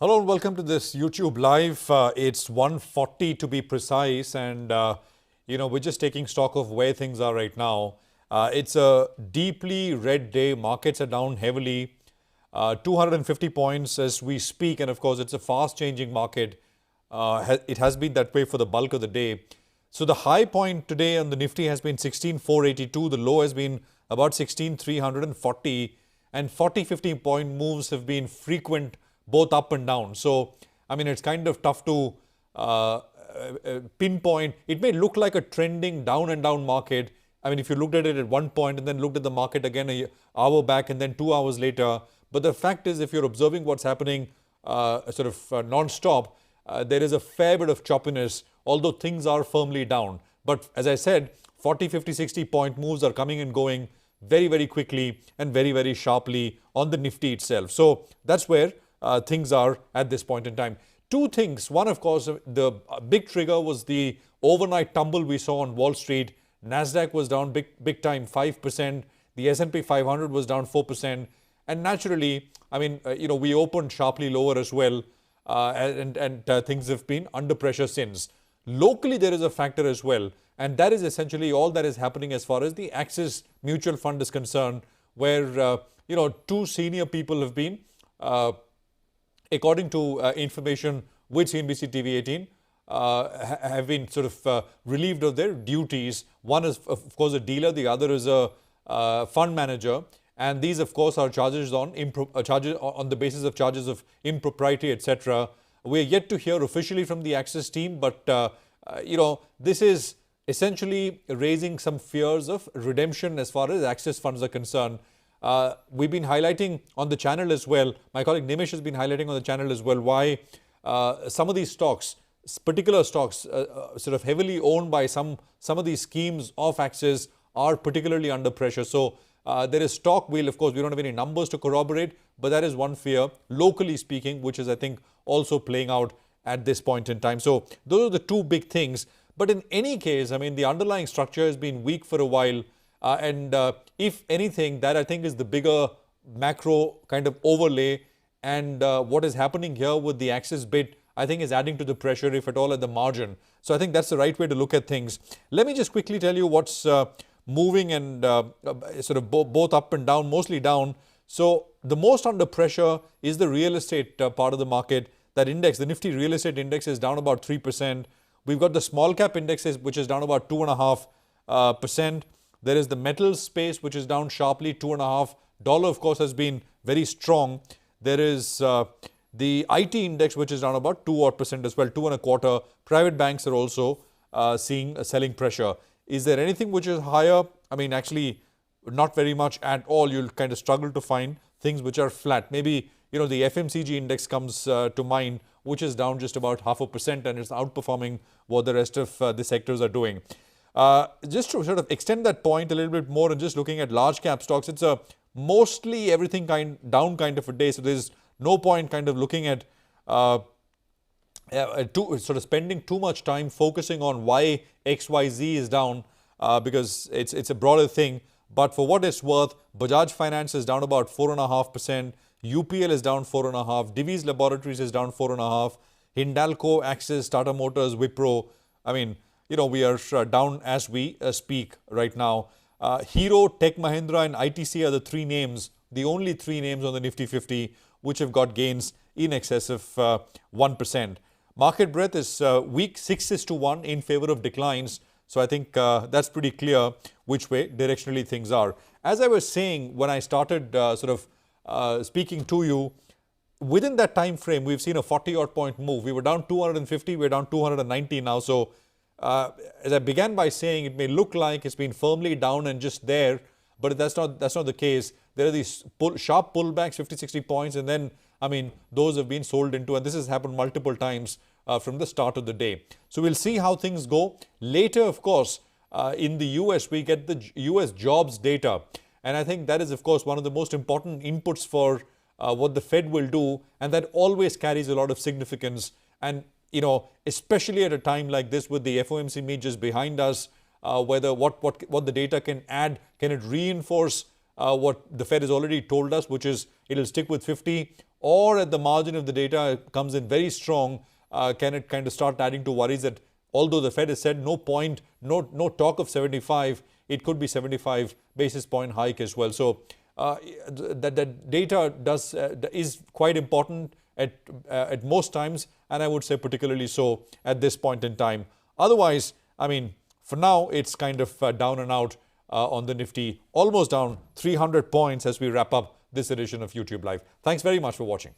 Hello and welcome to this YouTube Live. It's 1:40 to be precise, and we're just taking stock of where things are right now. It's a deeply red day. Markets are down heavily, 250 points as we speak, and of course, it's a fast-changing market. It has been that way for the bulk of the day. So the high point today on the Nifty has been 16,482. The low has been about 16,340, and 40-50 point moves have been frequent, both up and down. So, I mean, it's kind of tough to pinpoint. It may look like a trending down and down market. I mean, if you looked at it at one point and then looked at the market again an hour back and then 2 hours later. But the fact is, if you're observing what's happening non-stop, there is a fair bit of choppiness, although things are firmly down. But as I said, 40, 50, 60 point moves are coming and going very, very quickly and very, very sharply on the Nifty itself. So that's where things are at this point in time. Two things. One, of course, the big trigger was the overnight tumble we saw on Wall Street. Nasdaq was down big time, 5%. The S&P 500 was down 4%. And naturally, I mean, we opened sharply lower as well. And things have been under pressure since. Locally, there is a factor as well. And that is essentially all that is happening as far as the Axis Mutual Fund is concerned, where, two senior people have been according to information with CNBC TV 18, have been sort of relieved of their duties. One is, of course, a dealer. The other is a fund manager. And these, of course, are charges on the basis of charges of impropriety, etc. We are yet to hear officially from the Axis team, but, this is essentially raising some fears of redemption as far as Axis funds are concerned. We've been highlighting on the channel as well. My colleague Nimish has been highlighting on the channel as well why some of these stocks, particular stocks, sort of heavily owned by some of these schemes of Axis, are particularly under pressure. So there is stock. Of course, we don't have any numbers to corroborate, but that is one fear, locally speaking, which is, I think, also playing out at this point in time. So those are the two big things. But in any case, I mean, the underlying structure has been weak for a while. And if anything, that I think is the bigger macro kind of overlay. And what is happening here with the Axis bid, I think, is adding to the pressure, if at all, at the margin. So I think that's the right way to look at things. Let me just quickly tell you what's moving and sort of both up and down, mostly down. So the most under pressure is the real estate part of the market. That index, the Nifty real estate index, is down about 3%. We've got the small cap indexes, which is down about 2.5%. There is the metals space, which is down sharply, 2.5%. Dollar, of course, has been very strong. There is the IT index, which is down about 2% as well, 2.25%. Private banks are also seeing a selling pressure. Is there anything which is higher? I mean, actually, not very much at all. You'll kind of struggle to find things which are flat. Maybe, the FMCG index comes to mind, which is down just about 0.5%, and it's outperforming what the rest of the sectors are doing. Just to sort of extend that point a little bit more and just looking at large cap stocks, it's a mostly everything down kind of a day. So there's no point kind of looking at sort of spending too much time focusing on why XYZ is down because it's a broader thing. But for what it's worth, Bajaj Finance is down about 4.5%. UPL is down 4.5%. Divi's Laboratories is down 4.5%. Hindalco, Axis, Tata Motors, Wipro. I mean, we are down as we speak right now. Hero, Tech Mahindra and ITC are the three names, the only three names on the Nifty 50 which have got gains in excess of 1%. Market breadth is weak, 6:1 in favor of declines. So I think that's pretty clear which way directionally things are. As I was saying when I started speaking to you, within that time frame, we've seen a 40-odd point move. We were down 250, we're down 290 now. So as I began by saying, it may look like it's been firmly down and just there, but that's not the case. There are these sharp pullbacks, 50, 60 points, and then, I mean, those have been sold into, and this has happened multiple times from the start of the day. So we'll see how things go. Later, of course, in the US, we get the US jobs data. And I think that is, of course, one of the most important inputs for what the Fed will do, and that always carries a lot of significance. And especially at a time like this with the FOMC meet just behind us, whether what the data can add, can it reinforce what the Fed has already told us, which is it'll stick with 50, or at the margin if the data comes in very strong, can it kind of start adding to worries that although the Fed has said no talk of 75, it could be 75 basis point hike as well. So that data is quite important at most times, and I would say particularly so at this point in time. Otherwise, I mean, for now, it's kind of down and out on the Nifty, almost down 300 points as we wrap up this edition of YouTube Live. Thanks very much for watching.